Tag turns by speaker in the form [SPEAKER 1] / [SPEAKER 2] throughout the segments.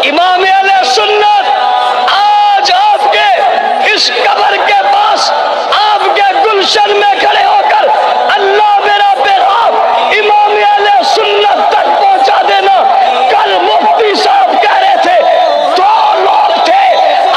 [SPEAKER 1] امام اہل سنت آج آپ کے اس قبر کے پاس آپ کے گلشن میں کھڑے ہو کر اللہ میرا پیغام امام اہل سنت تک پہنچا دینا۔ کل مفتی صاحب کہہ رہے تھے 2 لوگ تھے،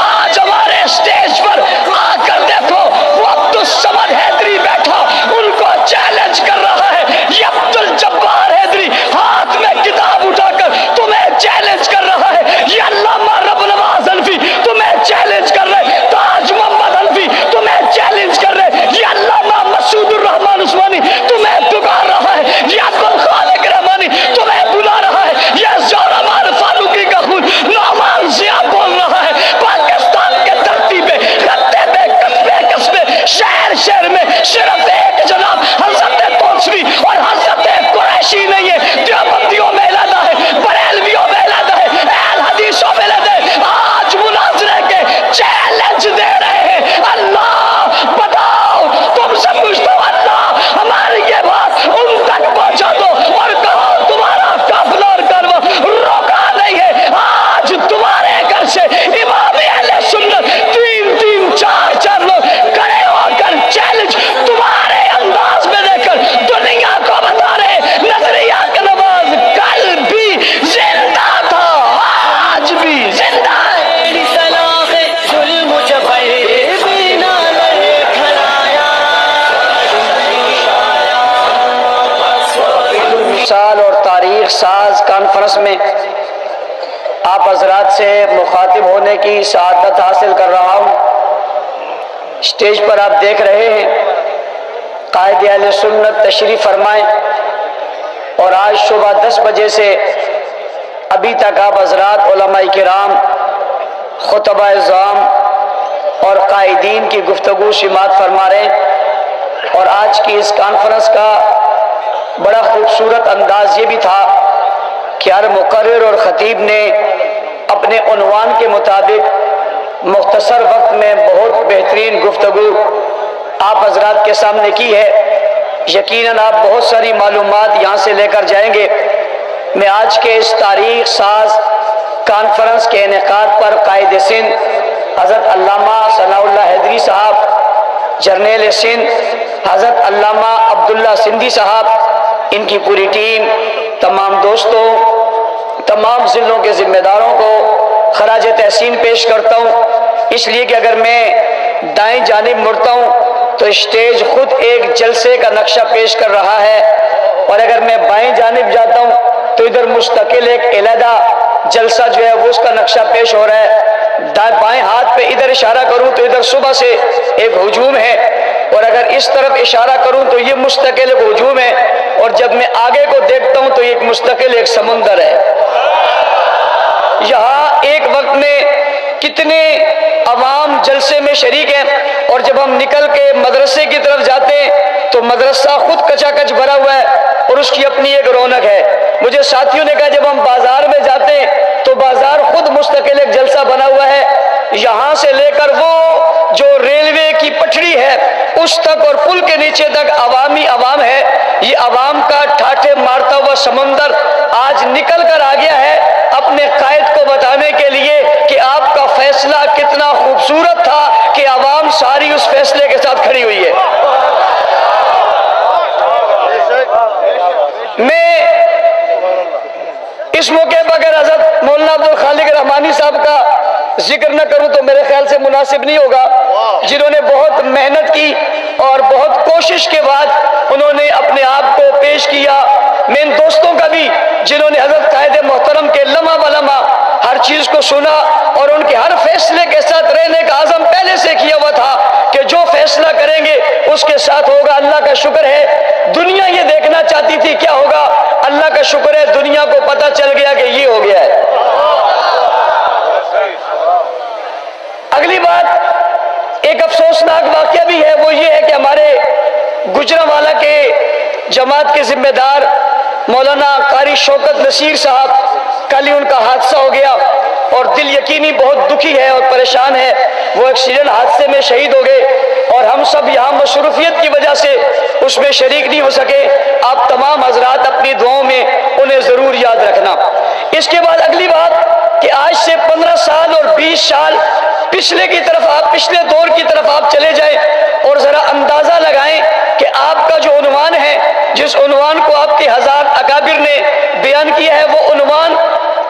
[SPEAKER 1] آج ہمارے اسٹیج پر آ کر دیکھو وہ عبدالصمد حیدری بیٹھا ان کو چیلنج کر رہا ہے۔ یہ عبدالجبار حیدری ہاتھ میں کتاب اٹھا کر تمہیں چیلنج کر رہا ہے۔ یہ علامہ رب نواز حنفی تمہیں چیلنج کر رہے، تاج محمد حنفی تمہیں چیلنج کر رہے، یہ علامہ مسعود الرحمان عثمانی تمہیں پکار رہا ہے، یہ عبدالخالق رحمانی تمہیں بلا رہا ہے، یہ زہرمان فاروقی کا خون نعمان ضیاء بول رہا ہے۔ پاکستان کے دھرتی پہ خطے پہ قصبے قصبے شہر شہر میں صرف ایک جناب حضرت توسوی اور حضرت قریشی نہیں ہے۔ دیوبندیوں میں علیحدہ ہے، بریلویوں میں علیحدہ ہے، اہل حدیثوں میں علیحدہ ہے۔ آج مناظرے کے چیلنج دے رہے ہیں۔ اللہ بتاؤ تم سے پوچھتا ہوں، اللہ ہماری یہ بات ان تک پہنچا دو اور کہو تمہارا قافلہ اور کارواں روکا نہیں ہے۔ آج تمہارے گھر سے امام اہل سنت 3 4 لوگ کھڑے ہو کر چیلنج تمہارے انداز میں دے کر دنیا کو بتا رہے نظریہ کا نواز کل بھی زندہ تھا، آج بھی زندہ ہے۔ سال اور تاریخ ساز کانفرنس میں آپ حضرات سے مخاطب ہونے کی سعادت حاصل کر رہا ہوں۔ اسٹیج پر آپ دیکھ رہے ہیں قائد اہل سنت تشریف فرمائیں، اور آج صبح 10 بجے سے ابھی تک آپ حضرات علماء کرام، خطبہ اعظام اور قائدین کی گفتگو سماعت فرما رہے ہیں۔ اور آج کی اس کانفرنس کا بڑا خوبصورت انداز یہ بھی تھا کہ ہر مقرر اور خطیب نے اپنے عنوان کے مطابق مختصر وقت میں بہت بہترین گفتگو آپ حضرات کے سامنے کی ہے۔ یقیناً آپ بہت ساری معلومات یہاں سے لے کر جائیں گے۔ میں آج کے اس تاریخ ساز کانفرنس کے انعقاد پر قائد سندھ حضرت علامہ ثناء اللہ حیدری صاحب، جرنیل سندھ حضرت علامہ عبداللہ سندھی صاحب، ان کی پوری ٹیم، تمام دوستوں، تمام ضلعوں کے ذمہ داروں کو خراج تحسین پیش کرتا ہوں۔ اس لیے کہ اگر میں دائیں جانب مڑتا ہوں تو اسٹیج خود ایک جلسے کا نقشہ پیش کر رہا ہے، اور اگر میں بائیں جانب جاتا ہوں تو ادھر مستقل ایک علیحدہ جلسہ جو ہے وہ اس کا نقشہ پیش ہو رہا ہے۔ بائیں ہاتھ پہ ادھر اشارہ کروں تو ادھر صبح سے ایک ہجوم ہے، اور اگر اس طرف اشارہ کروں تو یہ مستقل ایک ہجوم ہے، اور جب میں آگے کو دیکھتا ہوں تو ایک مستقل ایک سمندر ہے۔ یہاں ایک وقت میں کتنے عوام جلسے میں شریک ہیں، اور جب ہم نکل کے مدرسے کی طرف جاتے ہیں تو مدرسہ خود کچا کچ بھرا ہوا ہے، اور اس کی اپنی ایک رونق ہے۔ مجھے ساتھیوں نے کہا جب ہم بازار میں جاتے ہیں تو بازار خود مستقل ایک جلسہ بنا ہوا ہے۔ یہاں سے لے کر وہ جو ریلوے کی پٹڑی ہے اس تک اور پل کے نیچے تک عوامی عوام ہے۔ یہ عوام کا ٹھاٹھے مارتا ہوا سمندر آج نکل کر آ گیا ہے اپنے قائد کو بتانے کے لیے کہ آپ کا فیصلہ کتنا خوبصورت تھا کہ عوام ساری اس فیصلے کے ساتھ کھڑی ہوئی ہے۔ میں اس موقع پر اگر حضرت مولانا عبدالخالق رحمانی صاحب کا ذکر نہ کروں تو میرے خیال سے مناسب نہیں ہوگا، جنہوں نے بہت محنت کی اور بہت کوشش کے بعد انہوں نے اپنے آپ کو پیش کیا۔ میں ان دوستوں کا بھی جنہوں نے حضرت قائد محترم کے لمحہ بلمحہ ہر چیز کو سنا اور ان کے ہر فیصلے کے ساتھ رہنے کا عزم پہلے سے کیا ہوا تھا کہ جو فیصلہ کریں گے اس کے ساتھ ہوگا۔ اللہ کا شکر ہے دنیا یہ دیکھنا چاہتی تھی کیا ہوگا، اللہ کا شکر ہے دنیا کو پتہ چل گیا کہ یہ ہو گیا ہے۔ اگلی بات ایک افسوسناک واقعہ بھی ہے، وہ یہ ہے کہ ہمارے گجرانوالہ کے جماعت کے ذمہ دار مولانا قاری شوکت نصیر صاحب، کل ہی ان کا حادثہ ہو گیا اور دل یقینی بہت دکھی ہے اور پریشان ہے۔ وہ ایکسیڈنٹ حادثے میں شہید ہو گئے اور ہم سب یہاں مصروفیت کی وجہ سے اس میں شریک نہیں ہو سکے۔ آپ تمام حضرات اپنی دعاؤں میں انہیں ضرور یاد رکھنا۔ اس کے بعد اگلی بات کہ آج سے 15 سال اور 20 سال پچھلے کی طرف آپ پچھلے دور کی طرف آپ چلے جائیں اور ذرا اندازہ لگائیں کہ آپ کا جو عنوان ہے، جس عنوان کو آپ کے حضرات اکابر نے بیان کیا ہے، وہ عنوان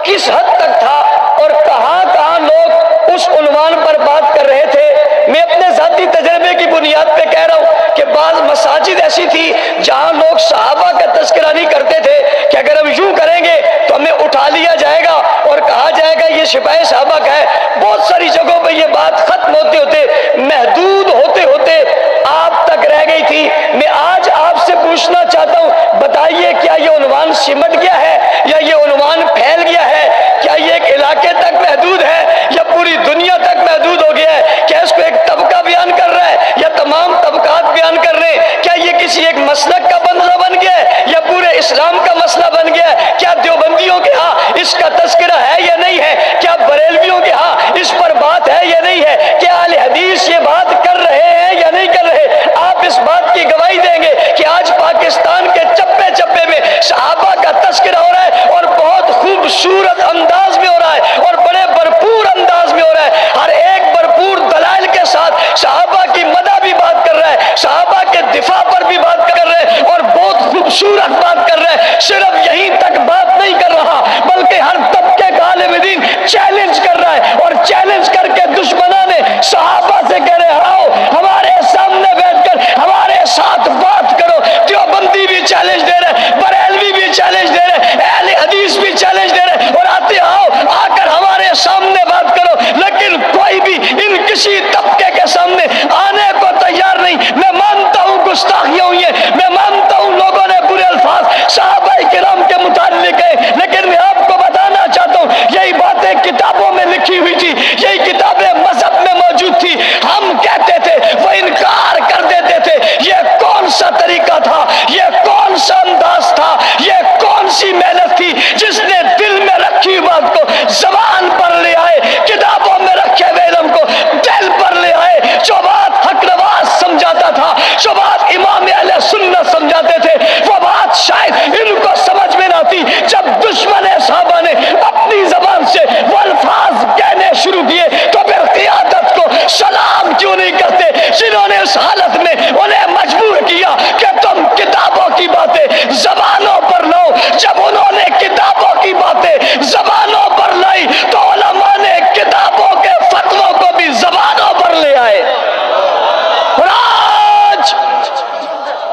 [SPEAKER 1] کس حد تک تھا اور کہاں کہاں لوگ اس عنوان پر بات کر رہے تھے۔ میں اپنے ذاتی تجربے کی بنیاد پہ کہہ رہا ہوں کہ بعض مساجد ایسی تھی جہاں لوگ صحابہ کا تذکرہ نہیں کرتے تھے کہ اگر ہم یوں کریں گے تو ہمیں اٹھا لیا جائے گا اور کہا جائے گا یہ سپاہی صحابہ کا ہے۔ بہت ساری جگہوں پہ یہ بات ختم ہوتے ہوتے محدود ہوتے ہوتے آپ تک رہ گئی تھی۔ میں آج آپ سے پوچھنا چاہتا ہوں، بتائیے کیا یہ عنوان سمٹ گیا ہے یا یہ عنوان پھیل گیا ہے؟ کیا یہ ایک علاقے تک محدود ہے یا پوری دنیا تک محدود ہو گیا ہے؟ کیا اس کو ایک طبقہ بیان کر رہا ہے یا تمام طبقات بیان کر رہے ہیں؟ کیا یہ کسی ایک مسلک کا مسئلہ بن گیا ہے یا پورے اسلام کا مسئلہ بن گیا ہے؟ کیا دیوبندیوں کے ہاں اس کا تذکرہ ہے یا نہیں ہے؟ کیا بریلویوں کے ہاں اس پر بات ہے یا نہیں ہے؟ کیا اہل حدیث یہ بات کر رہے ہیں یا نہیں کر رہے؟ آپ اس بات کی گواہی دیں گے کہ آج پاکستان کے چپے چپے میں صحابہ کا تذکرہ ہو رہا ہے اور بہت خوبصورت انداز میں ہو رہا ہے اور بڑے بھرپور انداز میں ہو رہا ہے۔ ہر ایک بھرپور دلائل کے ساتھ صحابہ کی مدح بھی بات کر رہا ہے، صحابہ کے دفاع پر بھی بات کر رہے ہیں اور بہت خوبصورت بات کر رہے ہیں۔ صرف یہیں تک بات نہیں کر رہا بلکہ ہر طبقے کا عالم دین چیلنج کر رہا ہے اور چیلنج کر کے دشمنان صحابہ سے کہہ رہے آؤ ہمارے سامنے بیٹھ کر ہمارے ساتھ بات کرو۔ دیوبندی بھی چیلنج دے رہے، بریلوی بھی چیلنج دے رہے، اہل حدیث بھی چیلنج دے رہے اور آتے آؤ آ کر ہمارے سامنے بات کرو، لیکن کوئی بھی ان کسی طبقے کے سامنے آنے کو تیار نہیں۔ میں مانتا ہوں گستاخیاں ہوئی ہیں، میں مانتا ہوں لوگوں نے برے الفاظ صحابہ کرام کے متعلق کہے، لیکن میں آپ کو بتانا چاہتا ہوں یہی باتیں کتابوں میں لکھی ہوئی تھی، یہی کتابیں مذہب میں موجود تھی۔ ہم کہتے تھے وہ انکار کر دیتے تھے۔ یہ کون سا طریقہ تھا، یہ کون سا انداز تھا، یہ کون سی محنت تھی جس نے دل میں رکھی بات کو زبان پر لے آئے، کتابوں میں رکھے ہوئے علم کو دل پر لے آئے۔ جو بات حق نواز سمجھاتا تھا، جو بات امام اہل سنت سمجھاتے تھے، وہ بات شاید ان کو سمجھ میں نہ آتی۔ جب دشمن صحابہ نے اپنی زبان سے وہ الفاظ کہنے شروع کیے تو پھر قیادت کو سلام کیوں نہیں کرتے جنہوں نے اس حالت میں انہیں مجبور کیا کہ تم کتابوں کی باتیں زبانوں پر لاؤ۔ جب انہوں نے کتابوں کی باتیں زبانوں پر لائی تو علماء نے کتابوں کے فتووں کو بھی زبانوں پر لے آئے۔ اور آج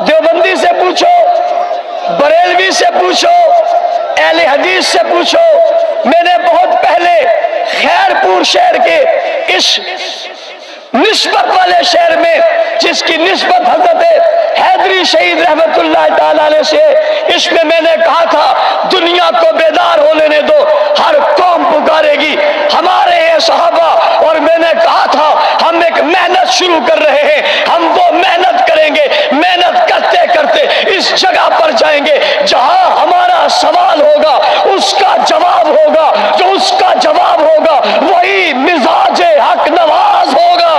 [SPEAKER 1] دیوبندی سے پوچھو، بریلوی سے پوچھو، اہل حدیث سے پوچھو، میں نے بہت پہلے خیرپور شہر کے اس نسبت والے شہر میں جس کی نسبت حضرت حیدری شہید رحمت اللہ تعالیٰ علیہ سے، اس میں نے کہا تھا دنیا کو بیدار ہو لینے دو، ہر قوم پکارے گی ہمارے ہیں صحابہ، اور میں نے کہا تھا ہم ایک محنت شروع کر رہے ہیں، ہم وہ محنت کریں گے، محنت کرتے کرتے اس جگہ پر جائیں گے جہاں ہمارا سوال ہوگا اس کا جواب ہوگا، جو اس کا جواب ہوگا وہی مزاج حق نواز ہوگا۔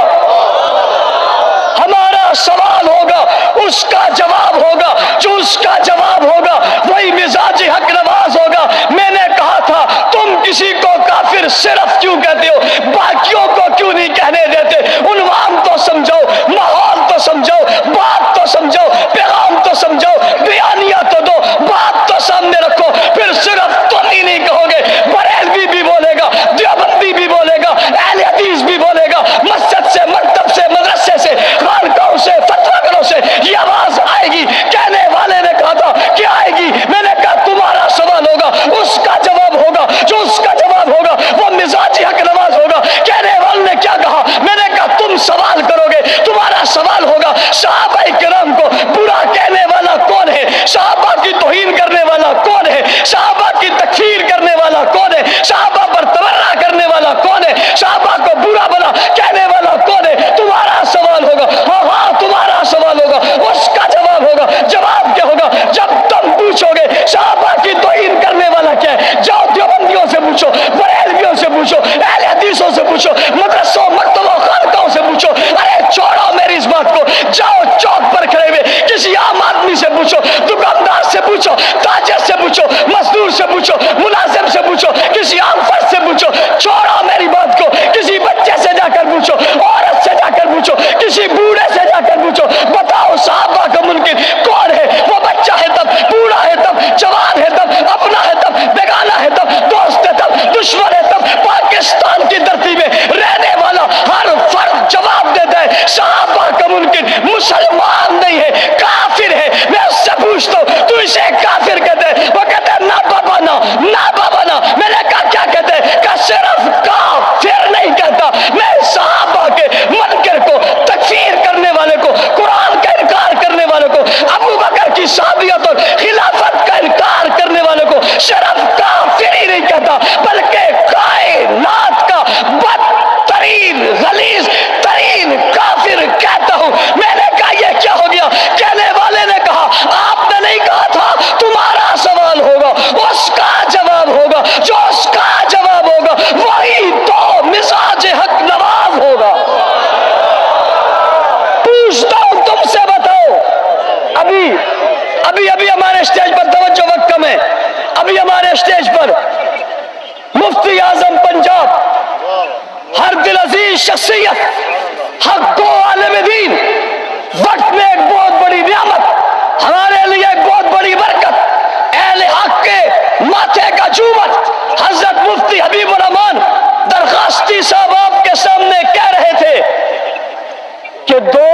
[SPEAKER 1] ہمارا سوال ہوگا اس کا جواب ہوگا، جو اس کا جواب ہوگا وہی مزاج حق نواز ہوگا۔ میں نے کہا تھا تم کسی کو کافر صرف کیوں کہتے ہو، باقیوں کو کیوں نہیں کہنے دیتے؟ عنوان تو سمجھو، ماحول تو سمجھو، بات تو سمجھو، پیغام تو سمجھو، بیانیہ تو دو، بات تو سامنے رکھو، پھر صرف تم ہی نہیں کہو گے، بریلوی بھی بولے گا، دیوبندی بھی بولے گا، اہل حدیث بھی بولے گا، مسجد سے، مکتب سے، مدرسے سے، خانقاہوں سے، فتویٰ گروں سے یہ آواز آئے گی۔ کہنے والے نے کہا تھا کہ آئے گی، میں نے کہا تمہارا سوال ہوگا اس کا جواب ہوگا، جو اس کا جواب ہوگا وہ مزاجی حق نواز ہوگا۔ کہنے والے نے کیا کہا؟ میں نے کہا تم سوال کرو گے، تمہارا سوال ہوگا صحابہ کرام کو برا کہنے والا کون ہے، صحابہ کی توہین کرنے والا کون ہے، صحابہ کی تکفیر کرنے والا کون ہے، صحابہ پر تبرہ کرنے والا کون ہے، صحابہ کو برا بلا کہنے والا کون ہے؟ تمہارا سوال ہوگا، ہاں تمہارا سوال ہوگا، اس کا جواب ہوگا۔ جواب کیا ہوگا؟ جب تم پوچھو گے صحابہ کی توہین کرنے والا کیا ہے، جاؤ دیوبندیوں سے پوچھو، بریلویوں سے پوچھو، اہل حدیثوں سے پوچھو، مدرسوں، مکتبوں، خانقاہوں سے پوچھو۔ ارے چھوڑو میری اس بات کو، جاؤ چوک پر کھڑے ہوئے کسی عام آدمی سے پوچھو، دکاندار سے پوچھو، تاجر سے پوچھو، مزدور سے پوچھو، ملازم سے پوچھو، کسی عام فرد سے پوچھو، چھوڑو میری بات کو، کسی بچے سے جا کر پوچھو، عورت سے جا کر پوچھو، کسی بوڑھے سے جا کر پوچھو، بتاؤ صحابہ کا منکر کون ہے؟ وہ بچہ ہے تب، بوڑھا ہے تب، جوان ہے تب، اپنا ہے تب، بیگانہ ہے تب، دوست ہے تب، دشمن ہے تب، پاکستان کی دھرتی میں رہنے والا ہر فرد جواب دیتا ہے صحابہ کا منکر مسلمان نہیں ہے، کافر ہے۔ میں اس سے پوچھتا ہوں تو اسے کافر کہتے ہیں؟ وہ کہتے ہیں نہ بابا نا، نہ بابا نا۔ میں نے کہا کیا کہتے ہیں؟ کہ صرف کافر نہیں کہتا، میں صحابہ کے منکر کو، تکفیر کرنے والے کو، قرآن کا انکار کرنے والے کو، ابو بکر کی صحابیت اور خلافت کا انکار کرنے والے کو صرف کافر ہی نہیں کہتا، بلکہ کائنات کا بدترین غلیظ ترین کافر کہتا ہوں۔ میں نے کہا یہ کیا ہو گیا؟ کہنے والے نے کہا آپ نے نہیں کہا تھا تمہارا سوال ہوگا، اس کا جواب ہوگا، جو اس کا جواب ہوگا وہی تو مزاج حق نواز ہوگا۔ پوچھتا ہوں تم سے، بتاؤ، ابھی ہمارے اسٹیج پر توجہ، وقت کم ہے، ابھی ہمارے اسٹیج پر مفتی اعظم پنجاب، ہر دل عزیز شخصیت، حق کو عالم دین، وقت میں ایک بہت بڑی نعمت، ہمارے لیے ایک بہت بڑی برکت، اہل حق کے ماتھے کا چومت، حضرت مفتی حبیب الرحمان درخواستی صاحب آپ کے سامنے کہہ رہے تھے کہ دو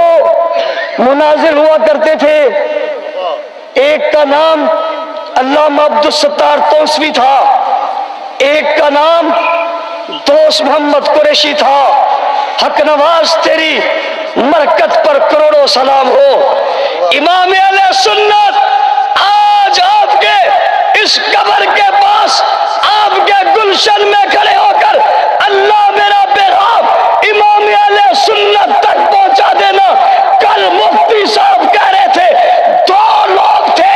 [SPEAKER 1] مناظر ہوا کرتے تھے، ایک کا نام علامہ عبدالستار توسوی تھا، ایک کا نام دوست محمد قریشی تھا۔ حق نواز تیری مرکت پر کروڑوں سلام ہو۔ امام اہل سنت آج آپ کے اس قبر کے پاس، آپ کے گلشن میں کھڑے ہو کر اللہ میرا پیغام امام اہل سنت تک پہنچا دینا۔ کل مفتی صاحب کہہ رہے تھے دو لوگ تھے،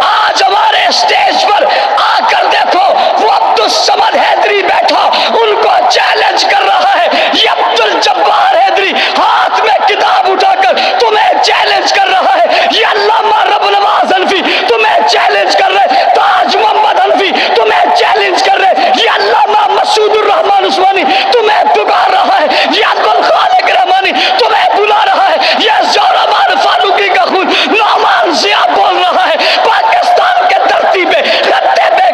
[SPEAKER 1] آج ہمارے اسٹیج پر آ کر دیکھو وہ عبدالصمد حیدری بیٹھا ان کو چیلنج کر رہا ہے، یہ عبدالجبار حیدری ہاتھ میں کتاب اٹھا کر تمہیں چیلنج کر رہا ہے، یہ علامہ رب نواز حنفی تمہیں چیلنج کر رہے، تاج محمد حنفی تمہیں چیلنج کر رہے، یہ علامہ مسعود الرحمان عثمانی تمہیں پکار رہا ہے، یہ عبدالخالق رحمانی تمہیں بلا رہا ہے، یہ زہرمان فاروقی کا خون نعمان ضیاء بول رہا ہے۔ پاکستان کے دھرتی پہ خطے پہ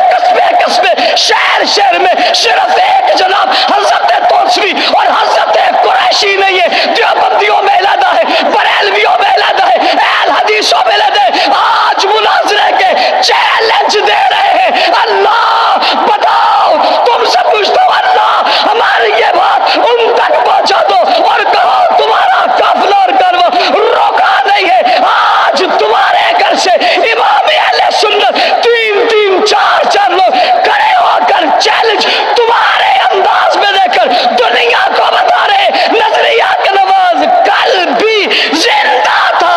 [SPEAKER 1] قصبے شہر شہر میں صرف ایک جناب حضرت توسوی اور حضرت قریشی نہیں ہے، دیوبندیوں میں علیحدہ ہے، بریلویوں میں علیحدہ ہے، اہل حدیثوں میں علیحدہ ہے، آج مناظرے کے چیلنج دے رہے ہیں۔ اللہ بتاؤ، تم سے پوچھتا ہوں اللہ ہماری یہ بات ان تک پہنچا دو اور کہو تمہارا قافلہ اور کارواں روکا نہیں ہے۔ آج تمہارے گھر سے امام اہل سنت تین تین چار چار لوگ کھڑے ہو کر چیلنج تمہارے انداز میں دے کر دنیا کو بتا رہے نظریہ کا نواز کل بھی زندہ تھا،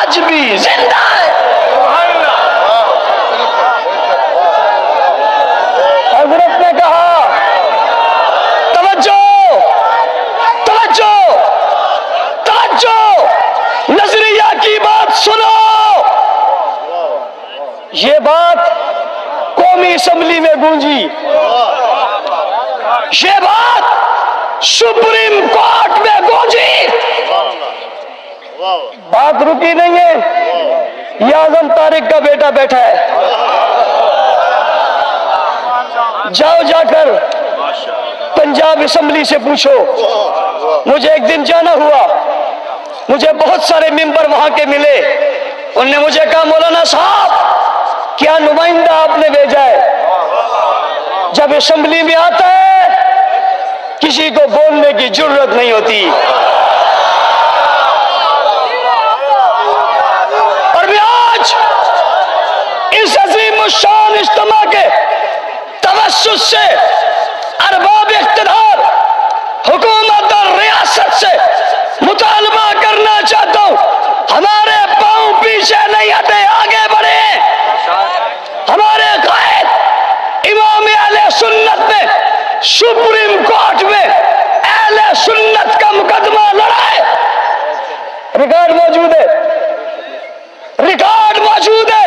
[SPEAKER 1] آج بھی زندہ ہے۔ حضرت نے کہا توجہ توجہ توجہ، نظریہ کی بات سنو۔ یہ بات قومی اسمبلی میں گونجی، یہ بات سپریم کورٹ میں گونجی، بات رکی نہیں ہے۔ یہ اعظم طارق کا بیٹا بیٹھا ہے، جاؤ جا کر پنجاب اسمبلی سے پوچھو۔ مجھے ایک دن جانا ہوا، مجھے بہت سارے ممبر وہاں کے ملے، انہوں نے مجھے کہا مولانا صاحب کیا نمائندہ آپ نے بھیجا ہے؟ جب اسمبلی میں آتا ہے کسی کو بولنے کی جرت نہیں ہوتی، اور میں آج اس عظیم الشان اجتماع کے توسط سے ارباب اقتدار، حکومت اور ریاست سے مطالبہ کرنا چاہتا ہوں، ہمارے پاؤں پیچھے نہیں ہٹے، آگے بڑھے۔ ہمارے قائد امام اہل سنت نے سپریم کورٹ میں اہل سنت کا مقدمہ لڑائے، ریکارڈ موجود ہے، ریکارڈ موجود ہے۔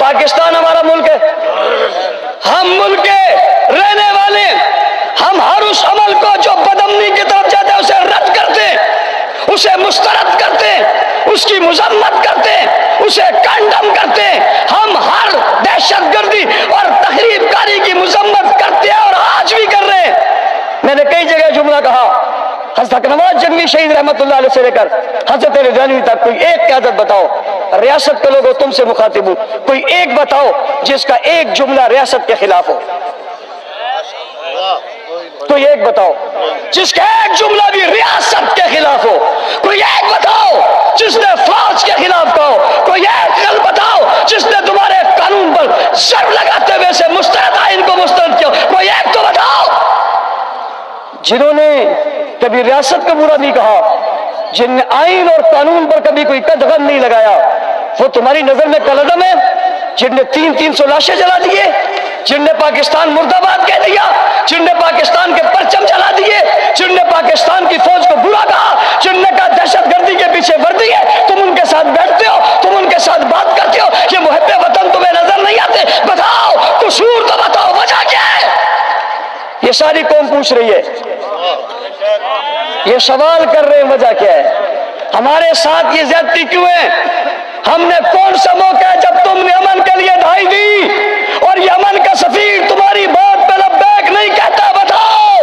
[SPEAKER 1] پاکستان ہمارا ملک ہے، ہم ملک کے رہنے والے، ہم ہر اس عمل کو جو بدامنی کی طرف جاتا ہے اسے رد کرتے، اسے مسترد کرتے، اس کی مذمت کرتے، اسے کنڈم کرتے، ہم ہر دہشت گردی اور تخریب کاری کی مذمت کرتے ہیں اور آج بھی کر رہے ہیں۔ میں نے کئی جگہ جملہ کہا، حضرت نواز جنگی شہید رحمت اللہ علیہ سے لے کر حضرت رضوی تک، کوئی ایک قیادت بتاؤ، ریاست کے لوگوں تم سے مخاطب ہوں، کوئی ایک بتاؤ جس کا ایک جملہ ریاست کے خلاف ہو، کوئی ایک بتاؤ جس کا ایک جملہ بھی ریاست کے خلاف ہو، کوئی ایک بتاؤ جس نے فوج کے خلاف کہا ہو، کوئی ایک غلط بتاؤ جس نے تمہارے قانون پر ضرب لگاتے ہوئے سے مسترد آئین کو مسترد کیا، کوئی ایک تو بتاؤ۔ جنہوں نے کبھی ریاست کا برا نہیں کہا، جن نے آئین اور قانون پر کبھی کوئی قدغن نہیں لگایا، وہ تمہاری نظر میں کالعدم ہے؟ جن نے 300 لاشیں جلا دیے، جن نے پاکستان مرد آباد کہہ دیا، جن نے پاکستان کے پرچم جلا دیے، جن نے پاکستان کی فوج کو برا کہا، جن نے کہا دہشت گردی کے پیچھے وردی ہے، تم ان کے ساتھ بیٹھتے ہو، تم ان کے ساتھ بات کرتے ہو، یہ محب وطن تمہیں نظر نہیں آتے؟ بتاؤ قصور تو بتاؤ، وجہ کیا ہے؟ یہ ساری قوم پوچھ رہی ہے، یہ سوال کر رہے ہیں وجہ کیا ہے، ہمارے ساتھ یہ زیادتی کیوں ہے؟ ہم نے کون سا موقع ہے جب تم نے امن کے لیے دہائی دی اور یہ امن کا سفیر تمہاری بات پہ لبیک نہیں کہتا؟ بتاؤ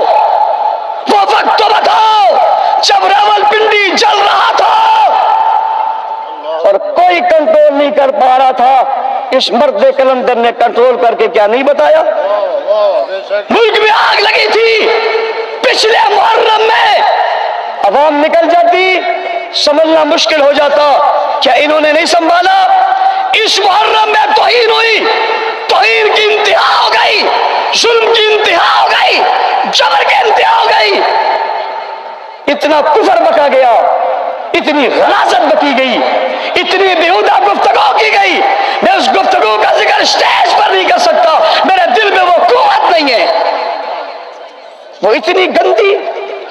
[SPEAKER 1] وہ وقت تو بتاؤ جب راولپنڈی جل رہا تھا اور کوئی کنٹرول نہیں کر پا رہا تھا، اس مرد کلندر نے کنٹرول کر کے کیا نہیں بتایا؟ ملک میں آگ لگی تھی پچھلے محرم میں، عوام نکل جاتی، سمجھنا مشکل ہو جاتا، کیا انہوں نے نہیں سنبھالا؟ اس محرم میں توہین ہوئی، توہین کی انتہا ہو گئی، ظلم کی انتہا ہو گئی، جبر کی انتہا ہو گئی، اتنا کفر بکا گیا، اتنی غلاظت بکی گئی، اتنی بیہودہ گفتگو کی گئی، میں اس گفتگو کا ذکر اسٹیج پر نہیں کر سکتا، میرے دل میں وہ قوت نہیں ہے، وہ اتنی گندی،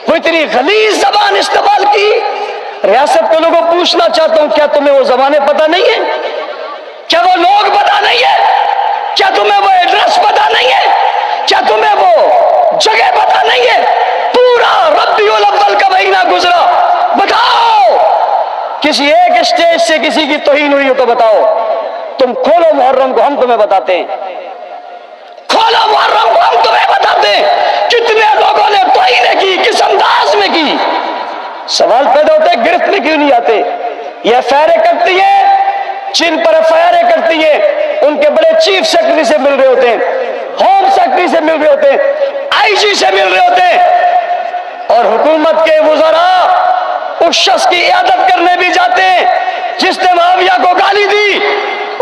[SPEAKER 1] وہ اتنی غلیظ زبان استعمال کی۔ ریاست کے لوگوں پوچھنا چاہتا ہوں، کیا تمہیں وہ زبانیں پتہ نہیں ہے؟ کیا وہ لوگ پتہ نہیں ہے؟ کیا تمہیں وہ ایڈریس پتہ نہیں ہے؟ کیا تمہیں وہ جگہ پتہ نہیں ہے؟ پورا ربیع الاول کا مہینہ گزرا، بتاؤ کسی ایک اسٹیج سے کسی کی توہین ہوئی ہو تو بتاؤ، تم کھولو محرم کو، ہم تمہیں بتاتے ہیں، کھولو محرم کو، ہم تمہیں بتاتے ہیں کتنے لوگوں نے توہین کی، کس انداز میں کی۔ سوال پیدا ہوتا ہے گرفت میں کیوں نہیں آتے؟ یہ ایف آئی آر کرتی ہے، جن پر ایف آئی آر کرتی ہے ان کے بڑے چیف سیکرٹری سے مل رہے ہوتے ہیں، ہوم سیکرٹری سے مل رہے ہوتے ہیں، آئی جی سے مل رہے ہوتے ہیں، اور حکومت کے وزراء اس شخص کی عیادت کرنے بھی جاتے ہیں جس نے معاویہ کو گالی دی،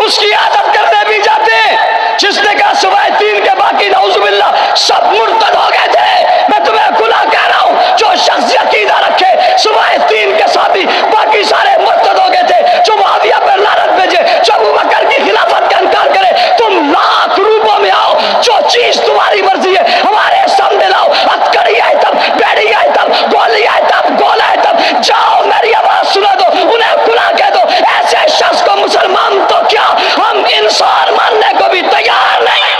[SPEAKER 1] اس کی عیادت کرنے بھی جاتے ہیں جس نے کہا صبح 3 کے باقی نعوذ باللہ سب مرتد ہو گئے تھے۔ میں تمہیں کھلا کہہ رہا ہوں، جو شخص عقیدہ رکھے صبح 3 کے ساتھی باقی سارے مرتد ہو گئے تھے، جو معاویہ پر لعنت بھیجے، جو ابوبکر کی خلافت کا انکار کرے، تم لاکھ روپوں میں آؤ، جو چیز تمہاری مرضی ہے ہمارے سامنے لاؤ، ہتھکڑی آئے تب، بیڑی آئے تب، گولی آئے تب، گول آئے تب، جاؤ میری آواز سنا دو، انہیں کھلا کہہ دو، ایسے شخص کو مسلمان تو کیا ہم انسان ماننے کو بھی تیار نہیں،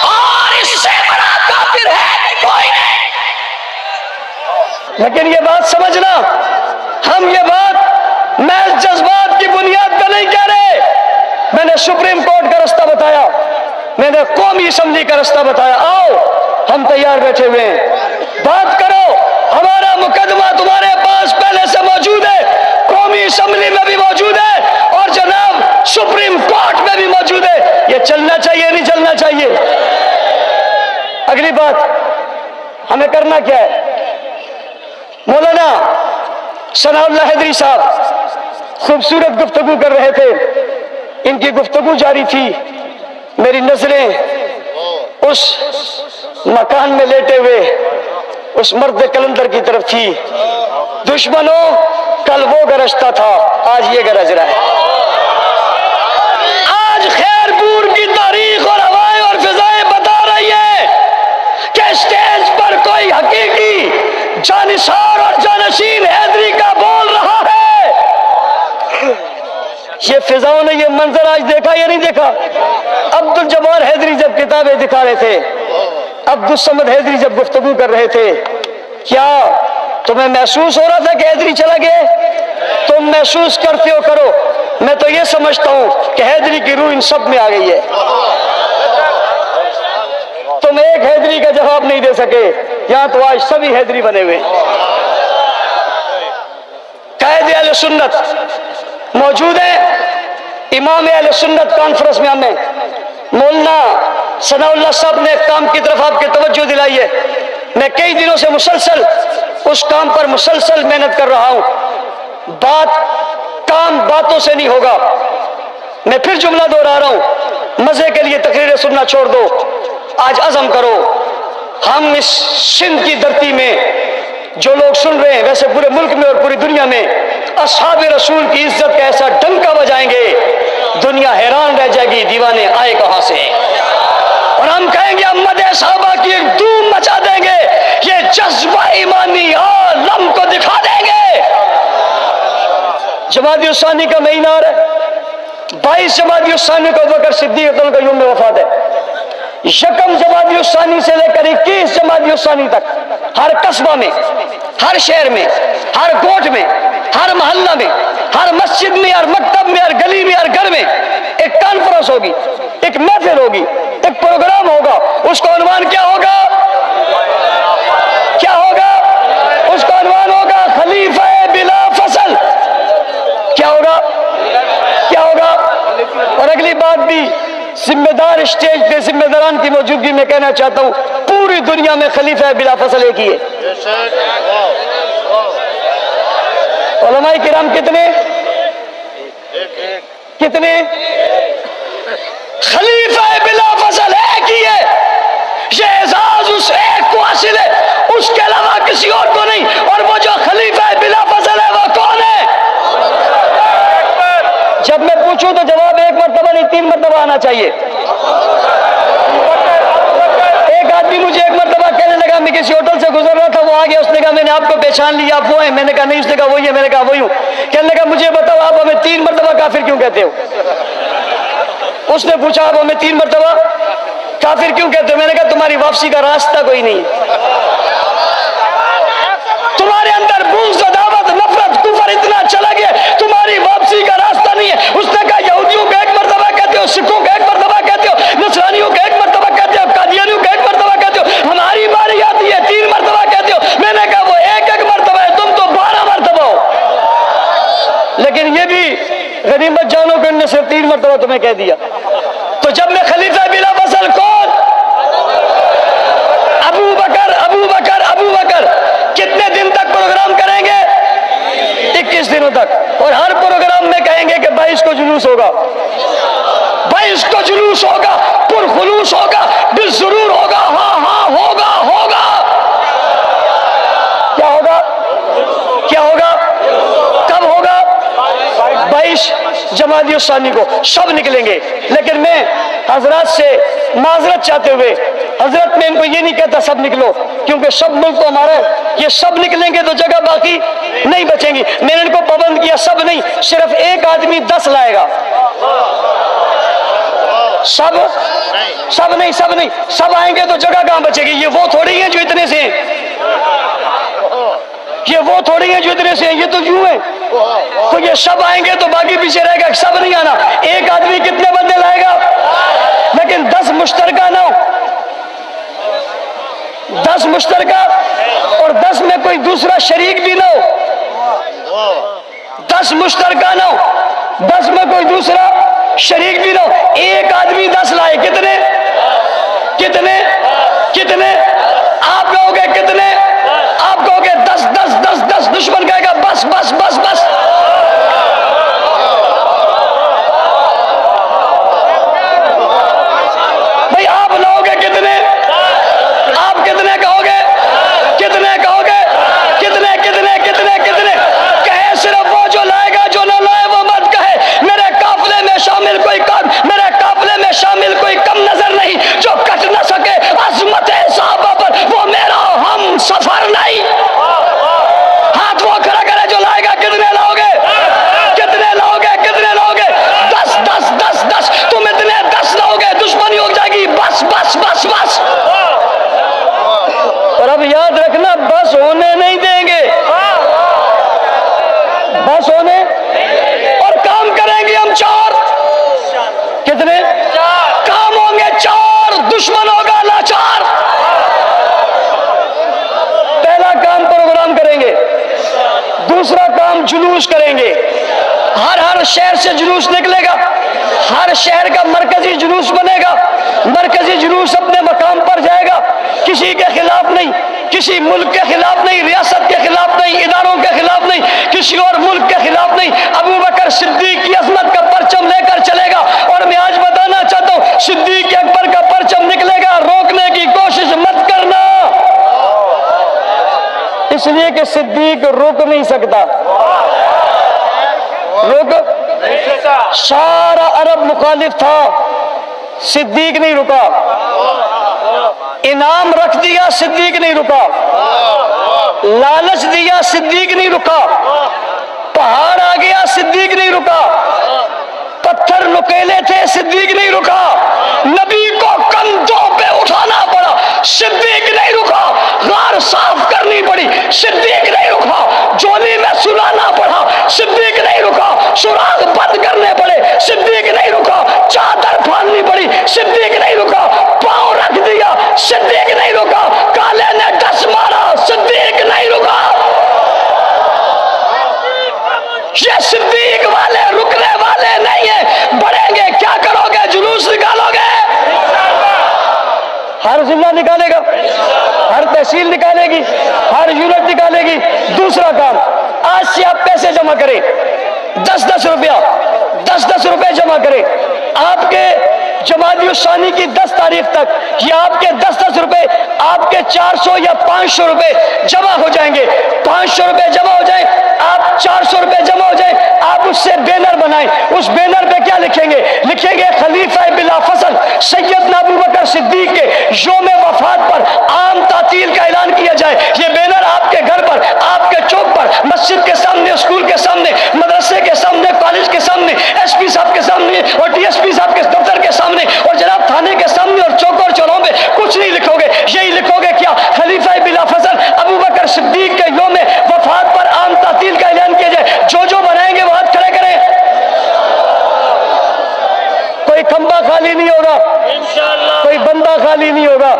[SPEAKER 1] اور اس سے بڑا کافر ہے کوئی نہیں۔ لیکن یہ بات سمجھنا، ہم یہ بات محض جذبات کی بنیاد پہ نہیں کہہ رہے، میں نے سپریم کورٹ کا رستہ بتایا، میں نے قومی اسمبلی کا رستہ بتایا، آؤ ہم تیار بیٹھے ہوئے ہیں، بات کرو، ہمارا مقدمہ تمہارے پاس پہلے سے موجود ہے، قومی اسمبلی میں بھی موجود ہے اور جناب سپریم کورٹ میں بھی موجود ہے، یہ چلنا چاہیے نہیں چلنا چاہیے؟ اگلی بات، ہمیں کرنا کیا ہے؟ مولانا ثناء اللہ حیدری صاحب خوبصورت گفتگو کر رہے تھے، ان کی گفتگو جاری تھی، میری نظریں اس مکان میں لیٹے ہوئے اس مرد کلندر کی طرف تھی، دشمنوں کل وہ گرجتا تھا، آج یہ گرج رہا ہے، آج خیر پور کی تاریخ اور ہوائیں اور فضائیں بتا رہی ہے کہ اسٹیج پر کوئی حقیقی جانثار اور جانشین حیدری کا بول رہا ہے، منظر آج دیکھا یا نہیں دیکھا؟ عبد الجبار حیدری جب کتابیں دکھا رہے تھے، عبد الصمد حیدری جب گفتگو کر رہے تھے، کیا تمہیں محسوس ہو رہا تھا کہ حیدری چلا گیا؟ تم محسوس کرتے ہو کرو، میں تو یہ سمجھتا ہوں کہ حیدری کی روح ان سب میں آ گئی ہے۔ تم ایک حیدری کا جواب نہیں دے سکے، یہاں تو آج سبھی حیدری بنے ہوئے۔ قائد اہل سنت موجود ہیں، امام اہل سنت کانفرنس میں ہمیں مولانا ثناء اللہ صاحب نے ایک کام کی طرف آپ کی توجہ دلائی ہے۔ میں کئی دنوں سے مسلسل اس کام پر مسلسل محنت کر رہا ہوں۔ کام باتوں سے نہیں ہوگا۔ میں پھر جملہ دوہرا رہا ہوں، مزے کے لیے تقریریں سننا چھوڑ دو، آج عزم کرو۔ ہم اس سندھ کی دھرتی میں جو لوگ سن رہے ہیں، ویسے پورے ملک میں اور پوری دنیا میں اصحاب رسول کی عزت کا ایسا ڈنکا بجائیں گے، دنیا حیران رہ جائے گی دیوانے آئے کہاں سے، اور ہم کہیں گے امت صحابہ کی ایک دھوم مچا دیں گے، یہ جذبہ ایمانی عالم کو دکھا دیں گے۔ جمادی الثانی کا مہینہ آ رہا ہے، 22 جمادی الثانی کو ابوبکر صدیق کا یوم وفات ہے۔ یکم جمادی الثانی سے لے کر 21 جمادی الثانی تک ہر قصبہ میں، ہر شہر میں، ہر گوٹھ میں، ہر محلہ میں، ہر مسجد میں، ہر مکتب میں، ہر گلی میں، ہر گھر میں ایک کانفرنس ہوگی، ایک محفل ہوگی، ایک پروگرام ہوگا۔ اس کا عنوان کیا ہوگا؟ کیا ہوگا؟ اس کا عنوان ہوگا خلیفہ بلا فصل۔ کیا ہوگا؟ کیا ہوگا؟ اور اگلی بات بھی ذمہ دار اسٹیج پہ ذمہ داران کی موجودگی میں کہنا چاہتا ہوں، پوری دنیا میں خلیفہ بلا فصل ایک ہی ہے۔ علماء کرام کتنے؟ کتنے؟ خلیفہ بلا فصل ایک ہی ہے۔ یہ اعزاز اس ایک کو حاصل ہے، اس کے علاوہ کسی اور کو نہیں۔ اور وہ جو خلیفہ بلا فصل ہے وہ کون ہے؟ جب میں پوچھوں تو جواب ایک مرتبہ نہیں 3 مرتبہ آنا چاہیے۔ ایک آدمی مجھے ایک مرتبہ کہنے لگا، میں کسی ہوٹل سے گزر رہا تھا، وہ آ گیا، اس نے کہا میں نے آپ کو پہچان لیا، آپ وہ ہیں؟ میں نے کہا نہیں۔ اس نے کہا وہی ہے۔ میں نے کہا وہی ہوں۔ کہنے لگا مجھے بتاؤ آپ ہمیں 3 مرتبہ کافر کیوں کہتے ہو؟ اس نے پوچھا آپ ہمیں 3 مرتبہ کافر کیوں کہتے ہو؟ میں نے کہا تمہاری واپسی کا راستہ کوئی نہیں، تمہارے اندر بغض، عداوت، نفرت، کفر اتنا چلا گیا، تمہاری واپسی کا راستہ نہیں ہے۔ اس نے کہا یہودیوں کو 1 مرتبہ کہتے ہو، سکھوں کو 1 مرتبہ کہتے ہو، نصرانیوں کو 1 مرتبہ کہتے ہو، قادیانیوں کو 1 مرتبہ کہتے ہو، ہماری باری آتی ہے 3 مرتبہ کہتے ہو۔ میں نے کہا وہ 1 مرتبہ ہے، تم تو 12 مرتبہ ہو۔ لیکن یہ بھی غنیمت جانو کہ ان نے صرف 3 مرتبہ تمہیں کہہ دیا۔ تو جب میں خلیفہ بلا فصل کون؟ ابو بکر، ابو بکر، ابو بکر۔ کتنے دن تک پروگرام کریں گے؟ 21 دنوں تک۔ اور ہر پروگرام میں کہیں گے کہ 22 کو جلوس ہوگا، 22 کو جلوس ہوگا، پرخلوص ہوگا، بالضرور ہوگا، ہاں ہاں ہوگا، ہوگا۔ کیا ہوگا؟ کیا ہوگا؟ کب ہوگا؟ 22 جمادی الثانی کو سب نکلیں گے۔ لیکن میں حضرات سے معذرت چاہتے ہوئے، حضرت میں ان کو یہ نہیں کہتا سب نکلو، کیونکہ سب ملک تو ہمارا ہے، یہ سب نکلیں گے تو جگہ باقی نہیں بچیں گی۔ میں نے ان کو پابند کیا سب نہیں، صرف ایک آدمی 10 لائے گا۔ سب نہیں، سب نہیں، سب آئیں گے تو جگہ کہاں بچے گی؟ یہ وہ تھوڑی ہیں جو اتنے سے ہیں، یہ وہ تھوڑی ہیں جو اتنے سے ہیں، یہ تو یوں ہیں۔ تو یہ سب آئیں گے تو باقی پیچھے رہے گا، سب نہیں آنا۔ ایک آدمی کتنے بندے لائے گا؟ لیکن 10 مشترکہ نہ ہو، 10 مشترکہ، اور 10 میں کوئی دوسرا شریک بھی نہ ہو، 10 مشترکہ نہ ہو، 10 میں کوئی دوسرا شریک بھی نہ ہو۔ ایک آدمی 10 لائے، کتنے؟ کتنے؟ کتنے؟ آپ کہو گے کتنے؟ آپ کہو گے 10 10 10 10۔ دشمن کہے گا بس بس بس بس۔ بھئی آپ لاؤ گے کتنے؟ آپ کتنے کہو گے؟ کتنے کہو گے؟ کتنے کتنے کتنے کتنے؟ کہے صرف وہ جو لائے گا، جو نہ لائے وہ مت کہے۔ میرے قافلے میں شامل کوئی کم، میرے قافلے میں شامل کوئی کم نظر نہیں جو کٹ نہ سکے عظمت صحابہ دشمن ہوگا لاچار. پہلا کام پروگرام کریں گے، دوسرا کام جلوس کریں گے. ہر شہر سے جلوس نکلے گا، ہر شہر کا مرکزی جلوس بنے گا. مرکزی جلوس اپنے مقام پر جائے گا، کسی کے خلاف نہیں، کسی ملک کے خلاف نہیں، ریاست کے خلاف نہیں، اداروں کے خلاف نہیں، کسی اور ملک کے خلاف نہیں. ابو بکر صدیق کی عظمت کا پرچم لے کر چلے گا. اور میں آج بتانا چاہتا ہوں، صدیق اکبر کا پرچم نکلے گا، روکنے کی کوشش مت کرنا، اس لیے کہ صدیق رک نہیں سکتا. سارا عرب مخالف تھا، صدیق نہیں رکا. انعام رکھ دیا، صدیق نہیں رکا. لالچ دیا، صدیق نہیں رکا. پہاڑ آ گیا، صدیق نہیں رکا. پتھر نکیلے تھے، صدیق نہیں رکا. نبی کو کندھوں پہ اٹھانا پڑا، صدیق نہیں رکا. غار صاف کرنی پڑی، صدیق نہیں رکا. جولی میں سلانا پڑا، صدیق نہیں رکا. سوراخ بند کرنے پڑے، صدیق نہیں رکا. چادر پھاڑنی پڑی، صدیق نہیں رکا. پاؤں رکھ دیا، صدیق نہیں رکا. کالے نے ڈس مارا، صدیق نہیں رکا. یہ صدیق والے رکنے والے نہیں ہیں. بڑھیں گے، کیا کرو گے؟ جلوس نکالو گے. ہر ضلع نکالے گا، ہر تحصیل نکالے گی، ہر یونٹ نکالے گی. دوسرا کام، آج سے آپ پیسے جمع کریں، 10 روپیہ، 10 روپے جمع کریں. آپ کے جمادی الثانی کی 10 تاریخ تک یہ آپ کے 10 روپے، آپ کے 400 یا 500 روپے جمع ہو جائیں گے. 500 روپے جمع ہو جائیں، آپ 400 روپے جمع ہو جائیں. آپ اس سے بینر بنائیں. اس بینر پہ کیا لکھیں گے؟ لکھیں گے خلیفہ بلا فصل سیدنا ابو بکر صدیق کے یوم وفات پر عام تعطیل کا اعلان کیا جائے. یہ بینر آپ کے گھر پر، آپ کے چوک پر، مسجد کے سامنے، اسکول کے سامنے، مدرسے کے سامنے، کالج کے سامنے، ایس پی صاحب کے سامنے اور ڈی ایس پی صاحب کے دفتر کے سامنے اور جناب تھانے کے سامنے اور چوک اور چوراہوں میں کچھ نہیں لکھو گے. یہی لکھو گے کیا؟ خلیفہ بلا فصل ابو بکر صدیق کے یوم وفات پر عام تعطیل کا اعلان کیا جائے. جو بنائیں گے وہ ہاتھ کھڑے کریں. کوئی کھمبا خالی نہیں ہوگا، کوئی بندہ خالی نہیں ہوگا،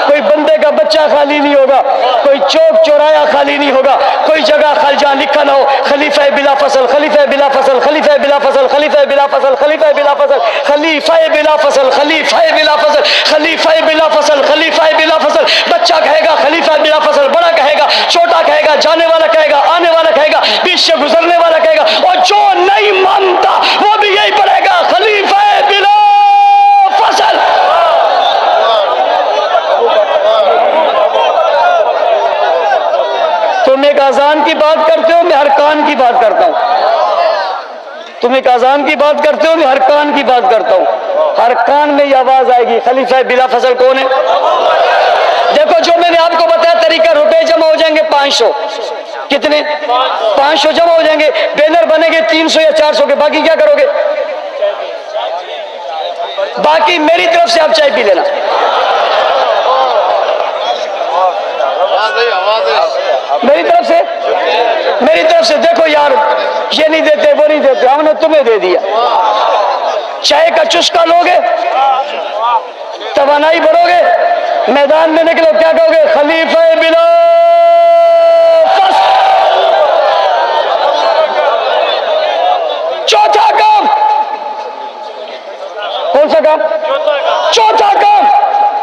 [SPEAKER 1] کوئی بندے کا بچہ خالی نہیں ہوگا، کوئی چوک چورایا خالی نہیں ہوگا، کوئی جگہ خالی جہاں لکھا نہ ہو خلیفہ بلا فصل، خلیفہ بلا فصل، خلیفہ بلا فصل، خلیفہ بلا فصل، خلیفہ بلا فصل، خلیفہ بلا فصل، خلیفہ بلا فصل، خلیفہ بلا فصل، خلیفہ بلا فصل. بچہ کہے گا خلیفہ بلا فصل، بڑا کہے گا، چھوٹا کہے گا، جانے والا کہے گا، آنے والا کہے گا، بیچ سے گزرنے والا کہے گا، اور جو نہیں مانتا وہ بھی یہی پڑھے گا خلیفہ بلا فصل. تم ایک اذان کی بات کرتے ہو، میں ہر کان کی بات کرتا ہوں. تم ایک اذان کی بات کرتے ہو، میں ہر کان کی بات کرتا ہوں. ہر کان میں یہ آواز آئے گی خلیفہ بلا فصل کون ہے. دیکھو جو میں نے آپ کو بتایا طریقہ، روپے جمع ہو جائیں گے 500. کتنے؟ 500 جمع ہو جائیں گے. بینر بنے گے 300 یا 400 کے. باقی کیا کرو گے؟ باقی میری طرف سے آپ چائے پی لینا. میری طرف سے دیکھو یار، یہ نہیں دیتے وہ نہیں دیتے، ہم نے تمہیں دے دیا. چائے کا چسکا لوگے، توانائی بڑھو گے، میدان میں نکلو، کیا کہو گے؟ خلیفہ بلا فصل. چوتھا کام، کون سا کام؟ چوتھا کام،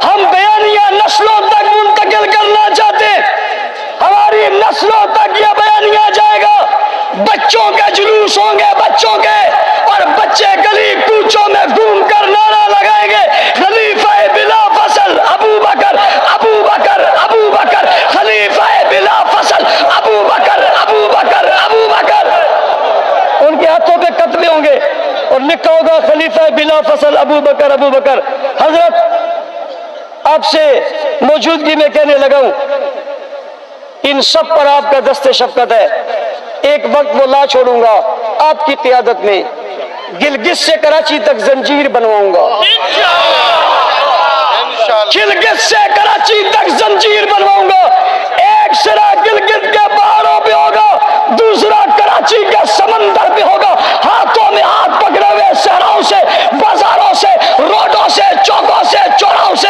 [SPEAKER 1] ہم بیانیہ نسلوں تک منتقل کرنا چاہتے ہیں. ہماری نسلوں تک یہ بیانیہ جائے گا. بچوں کے جلوس ہوں گے، بچوں کے، اور بچے گلی کوچوں میں گھوم کر نعرہ لگائیں گے خلیفہ بلا فصل ابو بکر، ابو بکر، ابو بکر، خلیفہ بلا فصل ابو بکر، ابو بکر، ابو بکر. ان کے ہاتھوں پہ قطبے ہوں گے اور لکھا ہوگا خلیفہ بلا فصل ابو بکر، ابو بکر. حضرت آپ سے موجودگی میں کہنے لگا ہوں، ان سب پر آپ کا دست شفقت ہے. ایک وقت وہ لا چھوڑوں گا آپ کی قیادت میں، گلگت سے کراچی تک زنجیر بنواؤں گا. گلگت سے کراچی تک زنجیر بنواؤں گا. ایک سرا گلگت کے پہاڑوں پہ ہوگا، دوسرا کراچی کے سمندر پہ ہوگا. ہاتھوں میں ہاتھ پکڑے ہوئے صحراؤں سے، بازاروں سے، روڈوں سے، چوکوں سے، چوراہوں سے